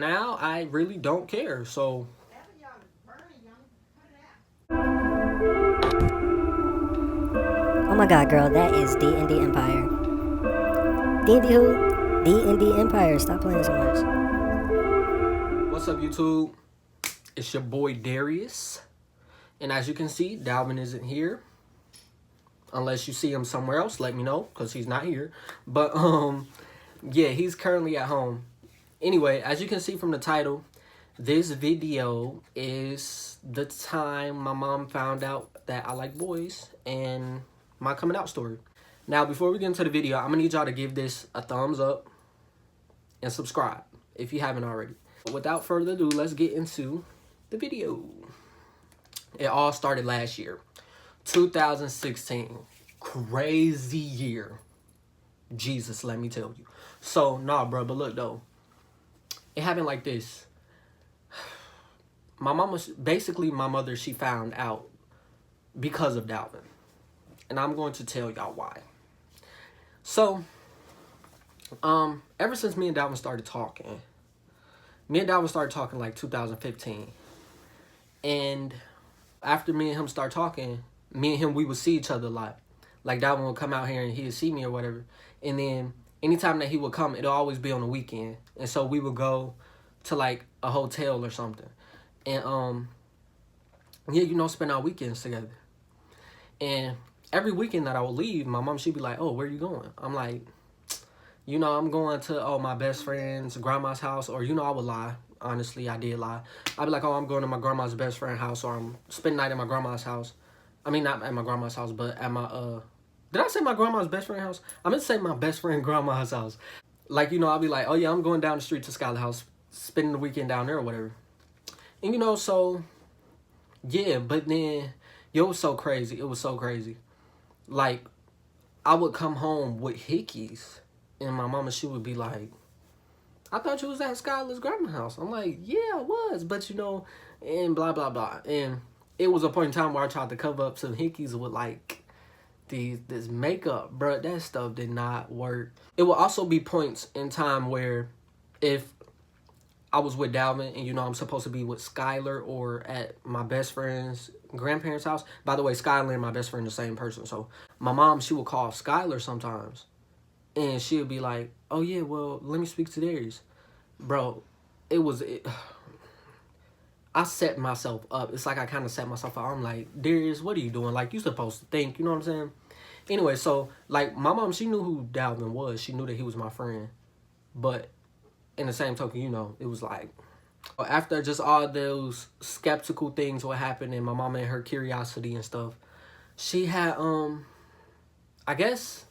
now I really don't care. So Oh my god, girl, that is D&D Empire. D&D who? D&D Empire. Stop playing so much. what's up, YouTube? It's your boy Darius. And as you can see, Dalvin isn't here. Unless you see him somewhere else, let me know, because he's not here. But, yeah, he's currently at home. Anyway, as you can see from the title, this video is the time my mom found out that I like boys and my coming out story. Now, before we get into the video, I'm going to need y'all to give this a thumbs up and subscribe if you haven't already. But without further ado, let's get into the video. It all started last year, 2016. Crazy year. Jesus, let me tell you. So, nah, bro, but look, though. It happened like this. My mama, basically my mother, she found out because of Dalvin. And I'm going to tell y'all why. So, ever since me and Dalvin started talking, like 2015. And after me and him start talking, me and him, we would see each other a lot. Like, Dalvin would come out here and he would see me or whatever. And then anytime that he would come, it'll always be on the weekend. And so we would go to like a hotel or something. And yeah, you know, spend our weekends together. And every weekend that I would leave, my mom, she'd be like, "Oh, where you going?" I'm like, you know, I'm going to my best friend's grandma's house. Or, you know, I would lie. Honestly, I did lie. I'd be like, "Oh, I'm going to my grandma's best friend's house," or I'm spending the night at my grandma's house. I mean, not at my grandma's house, but at my did I say my grandma's best friend's house? I meant to say my best friend grandma's house. Like, you know, I'll be like, "Oh yeah, I'm going down the street to Skylar house, spending the weekend down there or whatever." And, you know, so, yeah, but then, yo, it was so crazy. It was so crazy. Like, I would come home with hickeys, and my mama, she would be like, "I thought you was at Skylar's grandma's house." I'm like, "Yeah, I was, but, you know," and blah, blah, blah. And it was a point in time where I tried to cover up some hickeys with, like, this makeup. Bruh, that stuff did not work. It will also be points in time where if I was with Dalvin and, you know, I'm supposed to be with Skylar or at my best friend's grandparents' house. By the way, Skylar and my best friend are the same person. So my mom, she would call Skylar sometimes. And she would be like, "Oh, yeah, well, let me speak to Darius." Bro, I set myself up. It's like I kind of set myself up. I'm like, "Darius, what are you doing? Like, you supposed to think," you know what I'm saying? Anyway, so, like, my mom, she knew who Dalvin was. She knew that he was my friend. But in the same token, you know, it was like, after just all those skeptical things what happened and my mama and her curiosity and stuff, she had, I guess,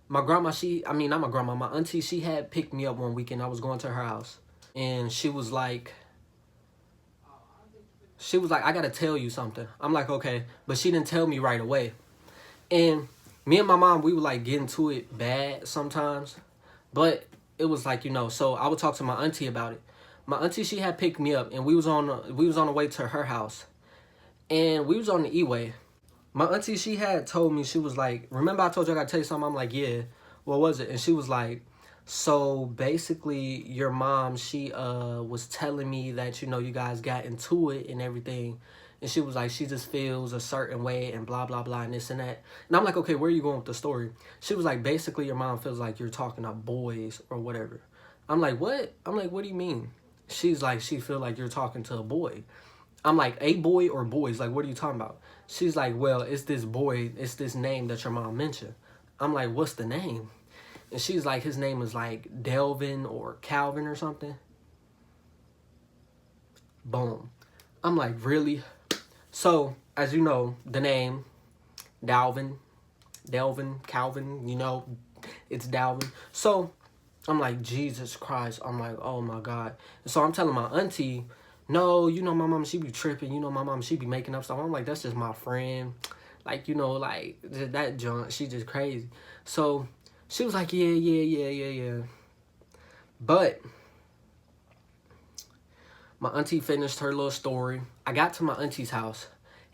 my grandma, not my grandma, my auntie, she had picked me up one weekend. I was going to her house. And she was like, "I gotta tell you something." I'm like, "Okay." But she didn't tell me right away. And me and my mom, we would like get into it bad sometimes. But it was like, you know, so I would talk to my auntie about it. My auntie, she had picked me up and we was on the way to her house. And we was on the E-way. My auntie, she had told me, she was like, "Remember I told you I gotta tell you something?" I'm like, "Yeah, what was it?" And she was like, "So basically your mom, she was telling me that, you know, you guys got into it and everything." And she was like, "She just feels a certain way and blah, blah, blah, and this and that." And I'm like, "Okay, where are you going with the story?" She was like, "Basically, your mom feels like you're talking to boys or whatever." I'm like, "What?" I'm like, "What do you mean?" She's like, "She feel like you're talking to a boy." I'm like, "A boy or boys? Like, what are you talking about?" She's like, "Well, it's this boy. It's this name that your mom mentioned." I'm like, "What's the name?" And she's like, "His name is like Delvin or Calvin or something." Boom. I'm like, "Really?" So, as you know, the name, Dalvin, Calvin, you know, it's Dalvin. So, I'm like, Jesus Christ. I'm like, oh my God. And so I'm telling my auntie, "No, you know, my mom, she be tripping. You know, my mom, she be making up stuff." I'm like, "That's just my friend. Like, you know, like, that junk, she just crazy." So, she was like, yeah. But my auntie finished her little story. I got to my auntie's house.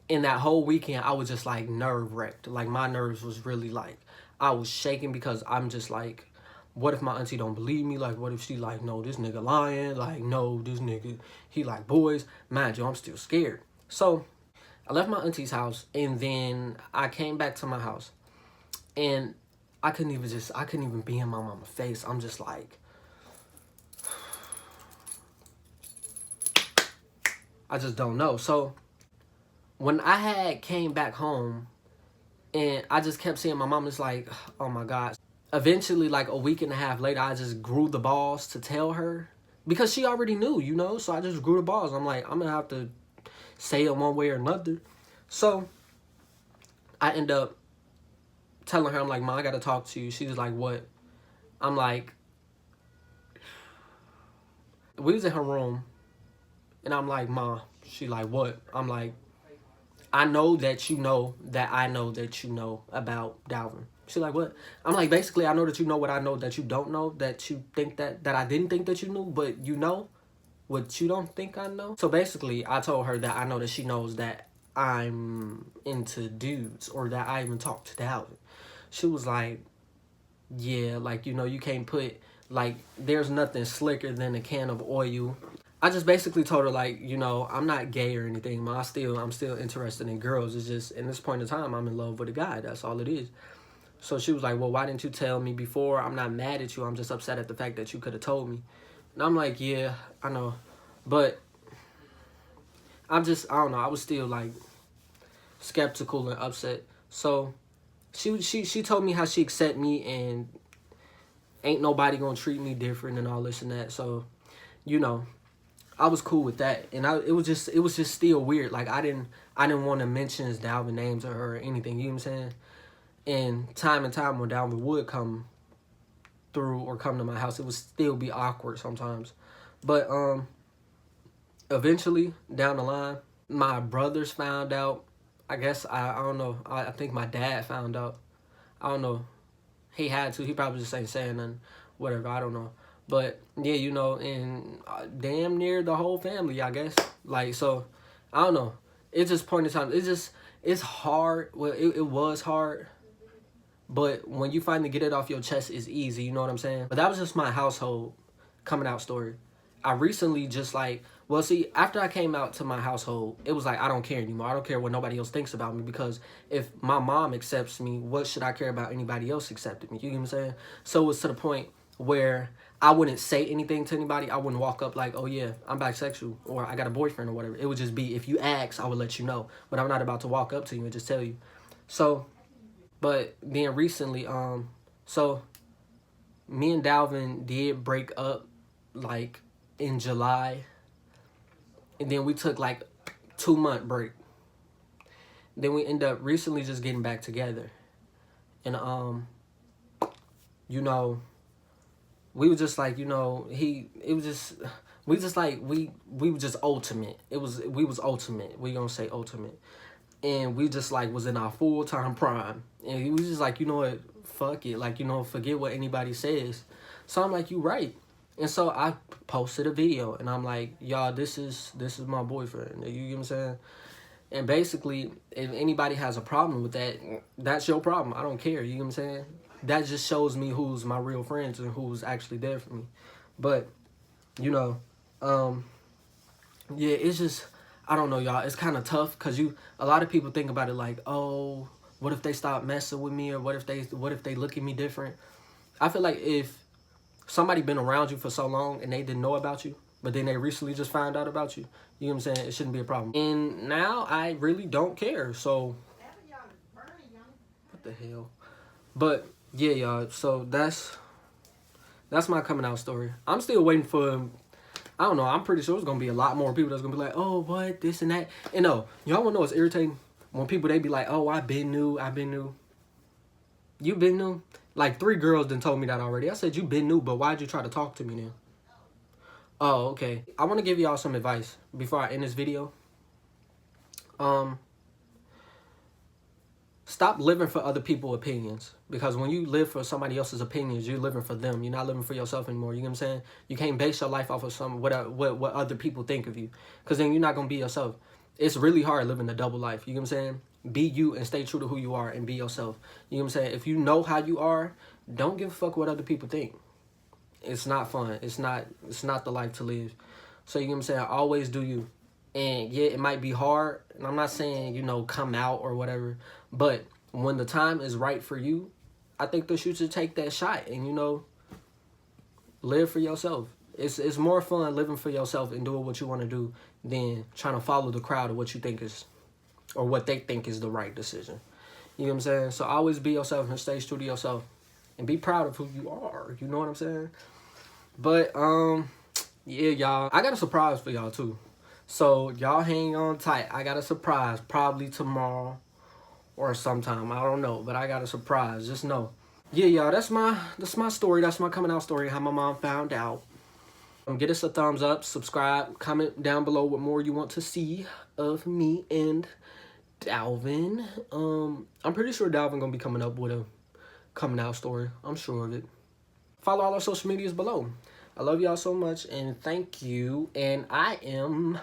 And that whole weekend, I was just, like, nerve-wracked. Like, my nerves was really, like, I was shaking because I'm just, like, what if my auntie don't believe me? Like, what if she like, no, this nigga lying? Like, no, this nigga, he like boys. Mind you, I'm still scared. So I left my auntie's house, and then I came back to my house, and I couldn't even be in my mama's face. I'm just like, I just don't know. So when I had came back home, and I just kept seeing my mom, it's like, oh my God. Eventually, like a week and a half later, I just grew the balls to tell her, because she already knew, you know? So I just grew the balls. I'm like, I'm gonna have to say it one way or another. So I end up telling her, I'm like, Mom, I gotta talk to you. She was like, what? I'm like, we was in her room, and I'm like, Mom. She like, what? I'm like, I know that you know that I know that you know about Dalvin. She like, what? I'm like, basically, I know that you know what I know that you don't know, that you think that I didn't think that you knew, but you know what you don't think I know. So basically, I told her that I know that she knows that I'm into dudes, or that I even talk to Dalvin. She was like, yeah, like, you know, you can't put, like, there's nothing slicker than a can of oil. I just basically told her, like, you know, I'm not gay or anything, man. I'm still interested in girls. It's just, in this point in time, I'm in love with a guy. That's all it is. So she was like, well, why didn't you tell me before? I'm not mad at you. I'm just upset at the fact that you could have told me. And I'm like, yeah, I know. But I don't know. I was still, like, skeptical and upset. So she told me how she accept me, and ain't nobody gonna treat me different and all this and that. So, you know, I was cool with that. And it was just still weird. Like, I didn't want to mention his Dalvin name to her or anything, you know what I'm saying? And time when Dalvin would come through or come to my house, it would still be awkward sometimes. But eventually, down the line, my brothers found out. I guess, I don't know. I think my dad found out. I don't know. He had to. He probably just ain't saying nothing. Whatever, I don't know. But, yeah, you know, and damn near the whole family, I guess. Like, so, I don't know. It's just point in time. It's hard. Well, it was hard. But when you finally get it off your chest, it's easy. You know what I'm saying? But that was just my household coming out story. I recently just like, well, see, after I came out to my household, it was like, I don't care anymore. I don't care what nobody else thinks about me, because if my mom accepts me, what should I care about anybody else accepting me? You know what I'm saying? So it was to the point where I wouldn't say anything to anybody. I wouldn't walk up like, oh yeah, I'm bisexual, or I got a boyfriend, or whatever. It would just be, if you ask, I would let you know. But I'm not about to walk up to you and just tell you. So, but then recently, so me and Dalvin did break up, like, in July, and then we took like 2-month break. Then we end up recently just getting back together, and you know, we were just like, you know, we were just ultimate. We was ultimate. We gonna say ultimate, and we just like was in our full-time prime, and we was just like, you know what, fuck it, like, you know, forget what anybody says. So I'm like, you right. And so I posted a video, and I'm like, y'all, this is my boyfriend. You get what I'm saying? And basically, if anybody has a problem with that, that's your problem. I don't care. You get what I'm saying? That just shows me who's my real friends and who's actually there for me. But, you know, yeah, it's just, I don't know, y'all. It's kind of tough, because a lot of people think about it like, oh, what if they stop messing with me, or what if they look at me different? I feel like if somebody been around you for so long and they didn't know about you, but then they recently just found out about you, you know what I'm saying? It shouldn't be a problem. And now I really don't care. So what the hell? But yeah, y'all. So that's my coming out story. I'm still waiting for, I don't know, I'm pretty sure there's gonna be a lot more people that's gonna be like, oh, what, this and that. And no, y'all wanna know what's irritating? When people, they be like, oh, I've been new. You been new? Like 3 girls done told me that already. I said, you been new, but why'd you try to talk to me then? Oh, okay. I want to give y'all some advice before I end this video. Stop living for other people's opinions. Because when you live for somebody else's opinions, you're living for them. You're not living for yourself anymore. You know what I'm saying? You can't base your life off of what other people think of you. Because then you're not going to be yourself. It's really hard living a double life. You know what I'm saying? Be you and stay true to who you are and be yourself. You know what I'm saying? If you know how you are, don't give a fuck what other people think. it's not fun. It's not the life to live. So you know what I'm saying? Always do you. And yeah, it might be hard. And I'm not saying, come out or whatever. But when the time is right for you, I think that you should take that shot and, live for yourself. It's more fun living for yourself and doing what you want to do than trying to follow the crowd of what you think is, or what they think is the right decision. You know what I'm saying? So always be yourself and stay true to yourself. And be proud of who you are. You know what I'm saying? But, yeah, y'all. I got a surprise for y'all, too. So, y'all hang on tight. I got a surprise. Probably tomorrow or sometime. I don't know. But I got a surprise. Just know. Yeah, y'all. That's my story. That's my coming out story. How my mom found out. Get us a thumbs up. Subscribe. Comment down below what more you want to see of me and Dalvin. I'm pretty sure Dalvin gonna be coming up with a coming out story. I'm sure of it. Follow all our social medias below. I love y'all so much and thank you. And I am